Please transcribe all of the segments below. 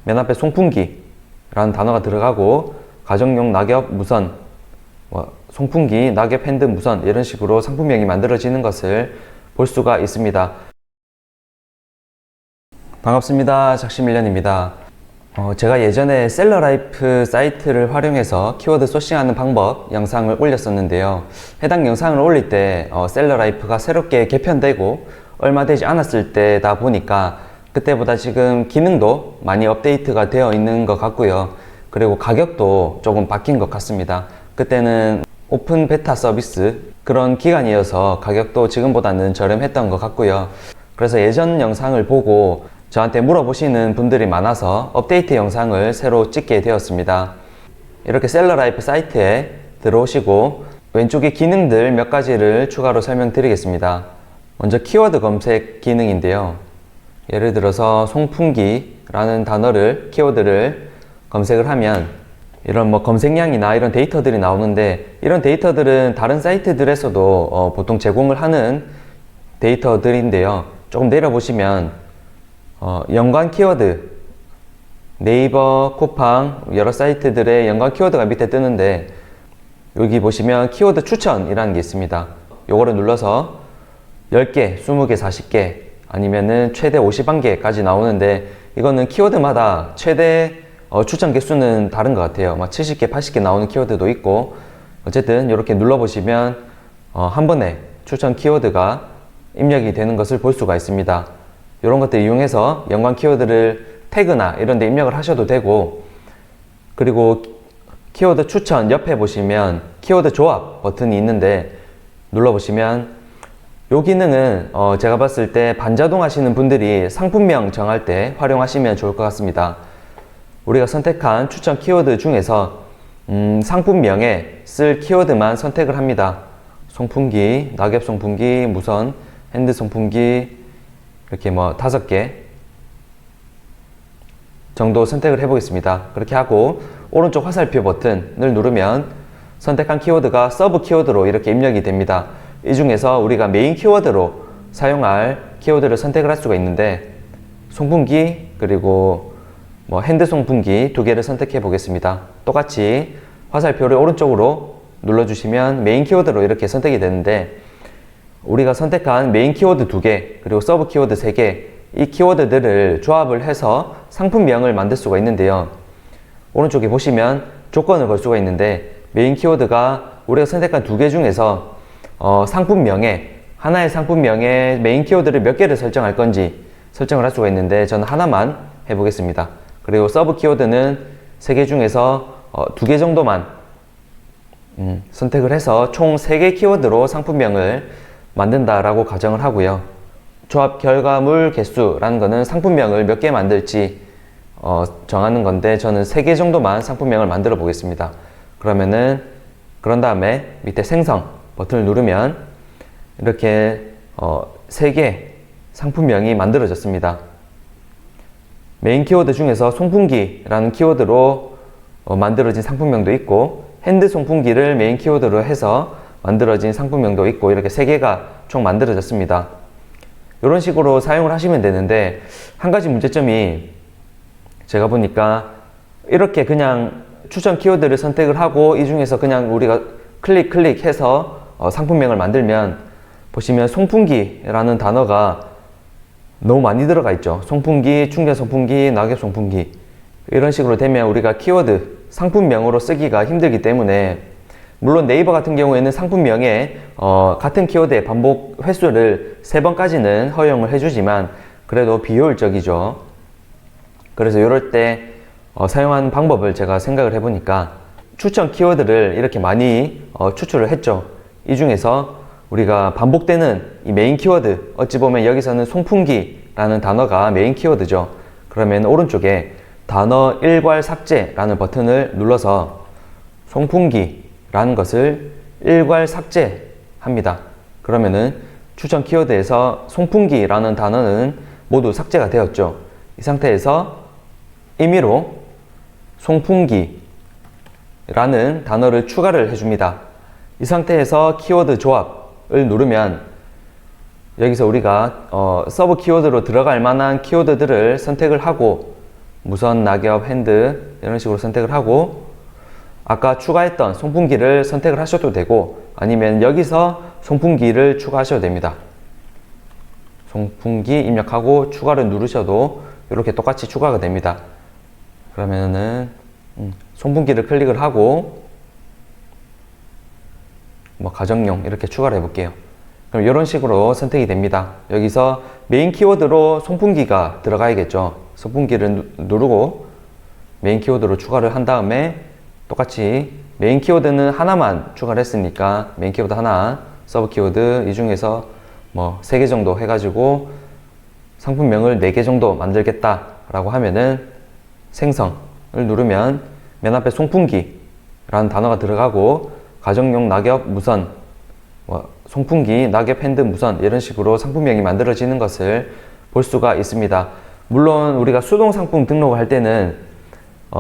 맨 앞에 송풍기라는 단어가 들어가고 가정용 낙엽 무선, 송풍기, 낙엽 핸드 무선 이런 식으로 상품명이 만들어지는 것을 볼 수가 있습니다. 반갑습니다. 작심일련입니다. 제가 예전에 셀러라이프 사이트를 활용해서 키워드 소싱하는 방법 영상을 올렸었는데요. 해당 영상을 올릴 때 셀러라이프가 새롭게 개편되고 얼마 되지 않았을 때다 보니까 그때보다 지금 기능도 많이 업데이트가 되어 있는 것 같고요. 그리고 가격도 조금 바뀐 것 같습니다. 그때는 오픈 베타 서비스 그런 기간이어서 가격도 지금보다는 저렴했던 것 같고요. 그래서 예전 영상을 보고 저한테 물어보시는 분들이 많아서 업데이트 영상을 새로 찍게 되었습니다. 이렇게 셀러라이프 사이트에 들어오시고 왼쪽에 기능들 몇 가지를 추가로 설명드리겠습니다. 먼저 키워드 검색 기능인데요. 예를 들어서 송풍기라는 단어를, 키워드를 검색을 하면 이런 검색량이나 이런 데이터들이 나오는데, 이런 데이터들은 다른 사이트들에서도 보통 제공을 하는 데이터들인데요. 조금 내려보시면 연관 키워드, 네이버, 쿠팡 여러 사이트들의 연관 키워드가 밑에 뜨는데, 여기 보시면 키워드 추천이라는 게 있습니다. 요거를 눌러서 10개, 20개, 40개 아니면은 최대 50만 개까지 나오는데, 이거는 키워드마다 최대 추천 개수는 다른 것 같아요. 막 70개, 80개 나오는 키워드도 있고, 어쨌든 이렇게 눌러보시면 한 번에 추천 키워드가 입력이 되는 것을 볼 수가 있습니다. 이런 것들 이용해서 연관 키워드를 태그나 이런 데 입력을 하셔도 되고, 그리고 키워드 추천 옆에 보시면 키워드 조합 버튼이 있는데, 눌러보시면 이 기능은 제가 봤을 때 반자동 하시는 분들이 상품명 정할 때 활용하시면 좋을 것 같습니다. 우리가 선택한 추천 키워드 중에서 상품명에 쓸 키워드만 선택을 합니다. 송풍기, 낙엽 송풍기, 무선, 핸드 송풍기 이렇게 5개 정도 선택을 해보겠습니다. 그렇게 하고 오른쪽 화살표 버튼을 누르면 선택한 키워드가 서브 키워드로 이렇게 입력이 됩니다. 이 중에서 우리가 메인 키워드로 사용할 키워드를 선택을 할 수가 있는데, 송풍기 그리고 핸드 송풍기 2개를 선택해 보겠습니다. 똑같이 화살표를 오른쪽으로 눌러주시면 메인 키워드로 이렇게 선택이 되는데, 우리가 선택한 메인 키워드 2개 그리고 서브 키워드 3개, 이 키워드들을 조합을 해서 상품명을 만들 수가 있는데요. 오른쪽에 보시면 조건을 걸 수가 있는데, 메인 키워드가 우리가 선택한 2개 중에서 상품명에, 하나의 상품명에 메인 키워드를 몇 개를 설정할 건지 설정을 할 수가 있는데, 저는 하나만 해보겠습니다. 그리고 서브 키워드는 3개 중에서 2개 정도만 선택을 해서 총 3개 키워드로 상품명을 만든다라고 가정을 하고요. 조합 결과물 개수라는 거는 상품명을 몇 개 만들지 정하는 건데, 저는 3개 정도만 상품명을 만들어 보겠습니다. 그런 다음에 밑에 생성 버튼을 누르면 이렇게 3개 상품명이 만들어졌습니다. 메인 키워드 중에서 송풍기라는 키워드로 만들어진 상품명도 있고, 핸드 송풍기를 메인 키워드로 해서 만들어진 상품명도 있고, 이렇게 3개가 총 만들어졌습니다. 이런 식으로 사용을 하시면 되는데, 한 가지 문제점이 제가 보니까 이렇게 그냥 추천 키워드를 선택을 하고 이 중에서 그냥 우리가 클릭해서 상품명을 만들면, 보시면 송풍기라는 단어가 너무 많이 들어가 있죠. 송풍기, 충전 송풍기, 낙엽 송풍기 이런 식으로 되면 우리가 키워드 상품명으로 쓰기가 힘들기 때문에, 물론 네이버 같은 경우에는 상품명에 같은 키워드의 반복 횟수를 3번까지는 허용을 해주지만 그래도 비효율적이죠. 그래서 이럴 때 사용하는 방법을 제가 생각을 해보니까 추천 키워드를 이렇게 많이 추출을 했죠. 이 중에서 우리가 반복되는 이 메인 키워드, 어찌 보면 여기서는 송풍기라는 단어가 메인 키워드죠. 그러면 오른쪽에 단어 일괄 삭제라는 버튼을 눌러서 송풍기라는 것을 일괄 삭제합니다. 그러면은 추천 키워드에서 송풍기라는 단어는 모두 삭제가 되었죠. 이 상태에서 임의로 송풍기라는 단어를 추가를 해줍니다. 이 상태에서 키워드 조합을 누르면 여기서 우리가 서브 키워드로 들어갈 만한 키워드들을 선택을 하고 무선, 낙엽, 핸드 이런 식으로 선택을 하고 아까 추가했던 송풍기를 선택을 하셔도 되고 아니면 여기서 송풍기를 추가하셔도 됩니다. 송풍기 입력하고 추가를 누르셔도 이렇게 똑같이 추가가 됩니다. 그러면은 송풍기를 클릭을 하고 뭐 가정용 이렇게 추가를 해볼게요. 그럼 이런 식으로 선택이 됩니다. 여기서 메인 키워드로 송풍기가 들어가야겠죠. 송풍기를 누르고 메인 키워드로 추가를 한 다음에 똑같이 메인 키워드는 하나만 추가를 했으니까 메인 키워드 하나, 서브 키워드 이 중에서 뭐 3개 정도 해가지고 상품명을 4개 정도 만들겠다 라고 하면은 생성을 누르면 맨 앞에 송풍기 라는 단어가 들어가고 가정용 낙엽 무선, 송풍기, 낙엽, 핸드, 무선 이런 식으로 상품명이 만들어지는 것을 볼 수가 있습니다. 물론 우리가 수동 상품 등록을 할 때는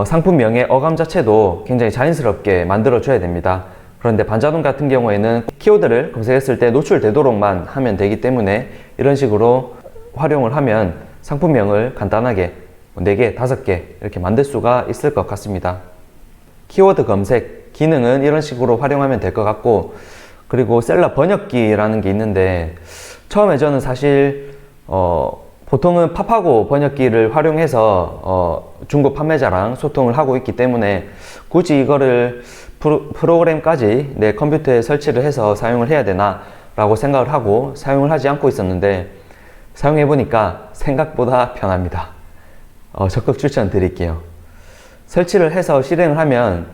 상품명의 어감 자체도 굉장히 자연스럽게 만들어 줘야 됩니다. 그런데 반자동 같은 경우에는 키워드를 검색했을 때 노출되도록만 하면 되기 때문에 이런 식으로 활용을 하면 상품명을 간단하게 4개, 5개 이렇게 만들 수가 있을 것 같습니다. 키워드 검색 기능은 이런 식으로 활용하면 될 것 같고, 그리고 셀러 번역기라는 게 있는데 처음에 저는 사실 보통은 팝하고 번역기를 활용해서 중고 판매자랑 소통을 하고 있기 때문에 굳이 이거를 프로그램까지 내 컴퓨터에 설치를 해서 사용을 해야 되나 라고 생각을 하고 사용을 하지 않고 있었는데 사용해 보니까 생각보다 편합니다. 적극 추천드릴게요. 설치를 해서 실행을 하면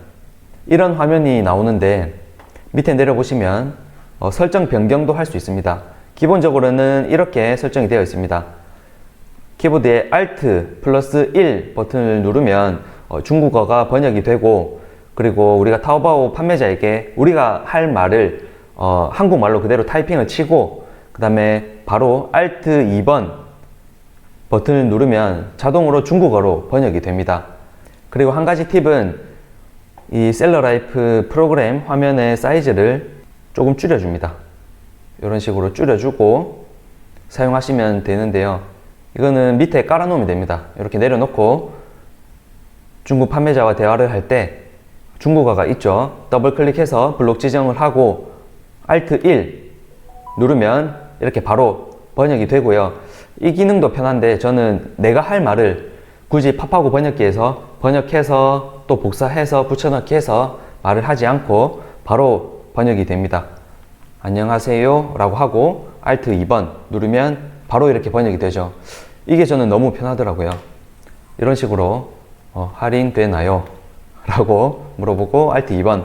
이런 화면이 나오는데 밑에 내려보시면 설정 변경도 할 수 있습니다. 기본적으로는 이렇게 설정이 되어 있습니다. 키보드에 Alt 플러스 1 버튼을 누르면 중국어가 번역이 되고, 그리고 우리가 타오바오 판매자에게 우리가 할 말을 한국말로 그대로 타이핑을 치고 그 다음에 바로 Alt 2번 버튼을 누르면 자동으로 중국어로 번역이 됩니다. 그리고 한 가지 팁은 이 셀러라이프 프로그램 화면의 사이즈를 조금 줄여줍니다. 이런 식으로 줄여주고 사용하시면 되는데요. 이거는 밑에 깔아놓으면 됩니다. 이렇게 내려놓고 중국 판매자와 대화를 할 때 중국어가 있죠. 더블 클릭해서 블록 지정을 하고 Alt 1 누르면 이렇게 바로 번역이 되고요. 이 기능도 편한데 저는 내가 할 말을 굳이 팝하고 번역기에서 번역해서 또 복사해서 붙여넣기 해서 말을 하지 않고 바로 번역이 됩니다. 안녕하세요 라고 하고 Alt 2번 누르면 바로 이렇게 번역이 되죠. 이게 저는 너무 편하더라고요. 이런 식으로 할인되나요? 라고 물어보고 Alt 2번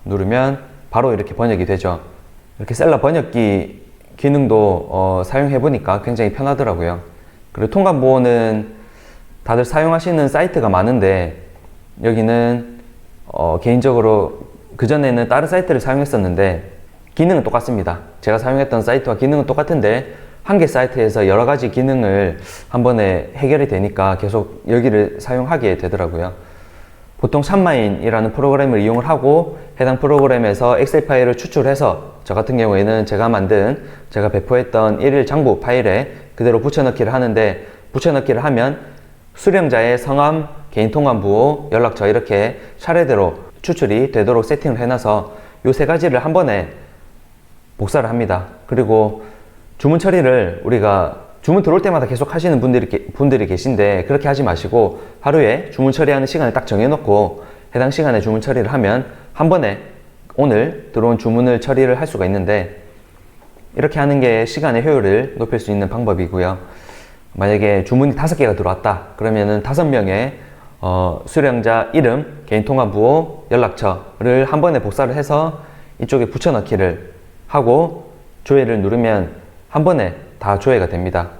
누르면 바로 이렇게 번역이 되죠. 이렇게 셀러 번역기 기능도 사용해 보니까 굉장히 편하더라고요. 그리고 통관보호는 다들 사용하시는 사이트가 많은데 여기는 개인적으로 그전에는 다른 사이트를 사용했었는데 기능은 똑같습니다. 제가 사용했던 사이트와 기능은 똑같은데 한 개 사이트에서 여러 가지 기능을 한 번에 해결이 되니까 계속 여기를 사용하게 되더라고요. 보통 샵마인이라는 프로그램을 이용을 하고 해당 프로그램에서 엑셀 파일을 추출해서 저 같은 경우에는 제가 배포했던 1일 장부 파일에 그대로 붙여넣기를 하는데, 붙여넣기를 하면 수령자의 성함, 개인통관부호, 연락처 이렇게 차례대로 추출이 되도록 세팅을 해놔서 이 3가지를 한 번에 복사를 합니다. 그리고 주문 처리를 우리가 주문 들어올 때마다 계속 하시는 분들이 계신데 그렇게 하지 마시고 하루에 주문 처리하는 시간을 딱 정해놓고 해당 시간에 주문 처리를 하면 한 번에 오늘 들어온 주문을 처리를 할 수가 있는데, 이렇게 하는 게 시간의 효율을 높일 수 있는 방법이고요. 만약에 주문이 5개가 들어왔다 그러면은 5명의 수령자 이름, 개인통화부호, 연락처를 한 번에 복사를 해서 이쪽에 붙여넣기를 하고 조회를 누르면 한 번에 다 조회가 됩니다.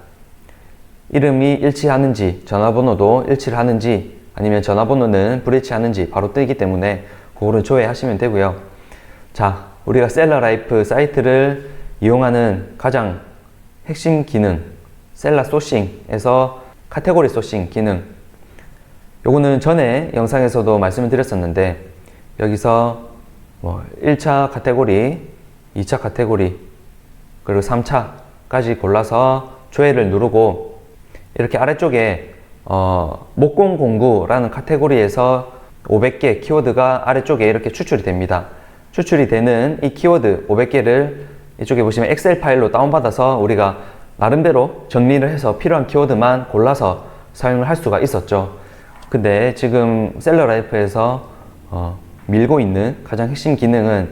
이름이 일치하는지, 전화번호도 일치를 하는지, 아니면 전화번호는 불일치하는지 바로 뜨기 때문에 그거를 조회하시면 되고요. 자, 우리가 셀러라이프 사이트를 이용하는 가장 핵심 기능, 셀러 소싱에서 카테고리 소싱 기능, 요거는 전에 영상에서도 말씀을 드렸었는데 여기서 1차 카테고리, 2차 카테고리, 그리고 3차까지 골라서 조회를 누르고 이렇게 아래쪽에 목공 공구라는 카테고리에서 500개 키워드가 아래쪽에 이렇게 추출이 됩니다. 추출이 되는 이 키워드 500개를 이쪽에 보시면 엑셀 파일로 다운받아서 우리가 나름대로 정리를 해서 필요한 키워드만 골라서 사용을 할 수가 있었죠. 근데 지금 셀러라이프에서 밀고 있는 가장 핵심 기능은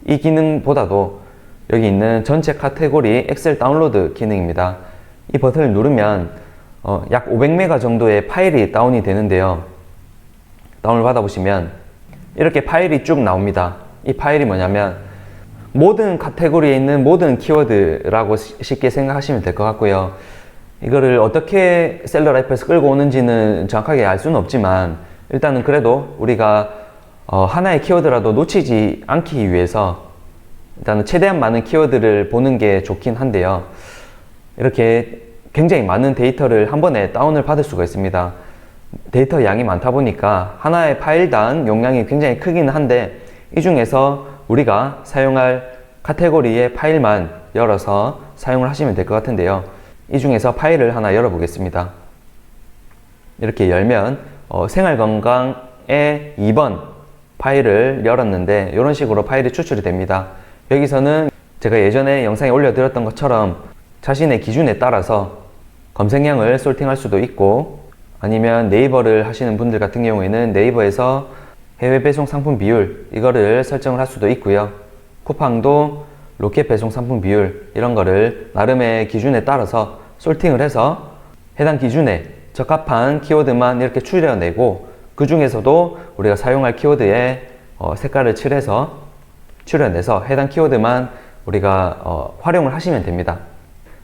이 기능보다도 여기 있는 전체 카테고리 엑셀 다운로드 기능입니다. 이 버튼을 누르면 약 500메가 정도의 파일이 다운이 되는데요. 다운을 받아보시면 이렇게 파일이 쭉 나옵니다. 이 파일이 뭐냐면 모든 카테고리에 있는 모든 키워드라고 쉽게 생각하시면 될 것 같고요. 이거를 어떻게 셀러라이프에서 끌고 오는지는 정확하게 알 수는 없지만 일단은 그래도 우리가 하나의 키워드라도 놓치지 않기 위해서 일단은 최대한 많은 키워드를 보는 게 좋긴 한데요. 이렇게 굉장히 많은 데이터를 한 번에 다운을 받을 수가 있습니다. 데이터 양이 많다 보니까 하나의 파일당 용량이 굉장히 크기는 한데 이 중에서 우리가 사용할 카테고리의 파일만 열어서 사용을 하시면 될 것 같은데요. 이 중에서 파일을 하나 열어보겠습니다. 이렇게 열면 생활건강의 2번 파일을 열었는데 이런 식으로 파일이 추출이 됩니다. 여기서는 제가 예전에 영상에 올려드렸던 것처럼 자신의 기준에 따라서 검색량을 소팅할 수도 있고 아니면 네이버를 하시는 분들 같은 경우에는 네이버에서 해외 배송 상품 비율 이거를 설정을 할 수도 있고요. 쿠팡도 로켓 배송 상품 비율 이런 거를 나름의 기준에 따라서 솔팅을 해서 해당 기준에 적합한 키워드만 이렇게 추려내고 그 중에서도 우리가 사용할 키워드에 색깔을 칠해서 추려내서 해당 키워드만 우리가 활용을 하시면 됩니다.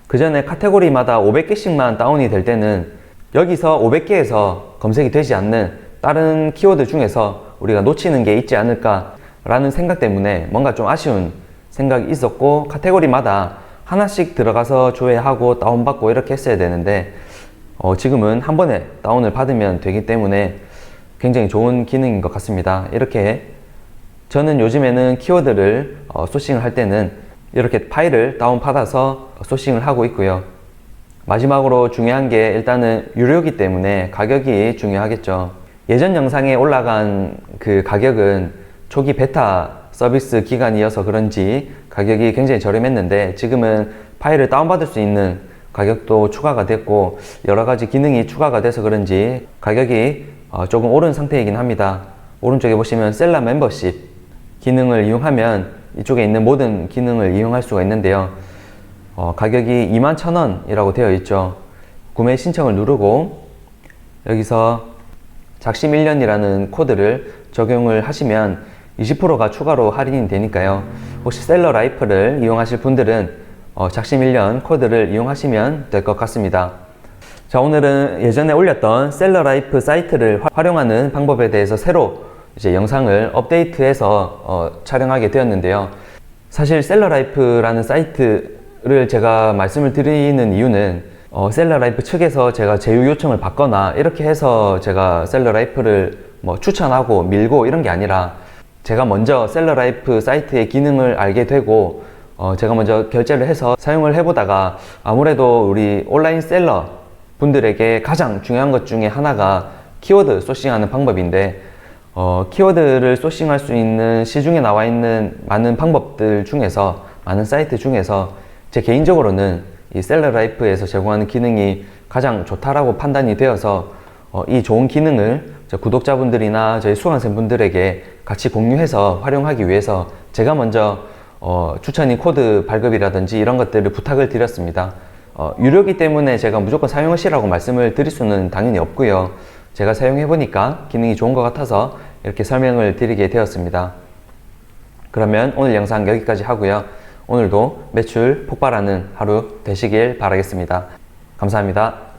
그 전에 카테고리마다 500개씩만 다운이 될 때는 여기서 500개에서 검색이 되지 않는 다른 키워드 중에서 우리가 놓치는 게 있지 않을까 라는 생각 때문에 뭔가 좀 아쉬운 생각이 있었고 카테고리마다 하나씩 들어가서 조회하고 다운받고 이렇게 했어야 되는데 지금은 한 번에 다운을 받으면 되기 때문에 굉장히 좋은 기능인 것 같습니다. 이렇게 저는 요즘에는 키워드를 소싱을 할 때는 이렇게 파일을 다운받아서 소싱을 하고 있고요. 마지막으로 중요한 게 일단은 유료이기 때문에 가격이 중요하겠죠. 예전 영상에 올라간 그 가격은 초기 베타 서비스 기간이어서 그런지 가격이 굉장히 저렴했는데 지금은 파일을 다운받을 수 있는 가격도 추가가 됐고 여러 가지 기능이 추가가 돼서 그런지 가격이 조금 오른 상태이긴 합니다. 오른쪽에 보시면 셀러 멤버십 기능을 이용하면 이쪽에 있는 모든 기능을 이용할 수가 있는데요. 가격이 21,000원이라고 되어 있죠. 구매 신청을 누르고 여기서 작심 1년이라는 코드를 적용을 하시면 20%가 추가로 할인이 되니까요. 혹시 셀러라이프를 이용하실 분들은 작심 1년 코드를 이용하시면 될 것 같습니다. 자, 오늘은 예전에 올렸던 셀러라이프 사이트를 활용하는 방법에 대해서 새로 이제 영상을 업데이트해서 촬영하게 되었는데요. 사실 셀러라이프라는 사이트를 제가 말씀을 드리는 이유는 셀러라이프 측에서 제가 제휴 요청을 받거나 이렇게 해서 제가 셀러라이프를 추천하고 밀고 이런 게 아니라 제가 먼저 셀러라이프 사이트의 기능을 알게 되고 제가 먼저 결제를 해서 사용을 해보다가 아무래도 우리 온라인 셀러 분들에게 가장 중요한 것 중에 하나가 키워드 소싱하는 방법인데 키워드를 소싱할 수 있는 시중에 나와 있는 많은 방법들 중에서 많은 사이트 중에서 제 개인적으로는 이 셀러라이프에서 제공하는 기능이 가장 좋다라고 판단이 되어서 이 좋은 기능을 구독자분들이나 저희 수강생분들에게 같이 공유해서 활용하기 위해서 제가 먼저 추천인 코드 발급이라든지 이런 것들을 부탁을 드렸습니다. 유료이기 때문에 제가 무조건 사용하시라고 말씀을 드릴 수는 당연히 없고요. 제가 사용해보니까 기능이 좋은 것 같아서 이렇게 설명을 드리게 되었습니다. 그러면 오늘 영상 여기까지 하고요. 오늘도 매출 폭발하는 하루 되시길 바라겠습니다. 감사합니다.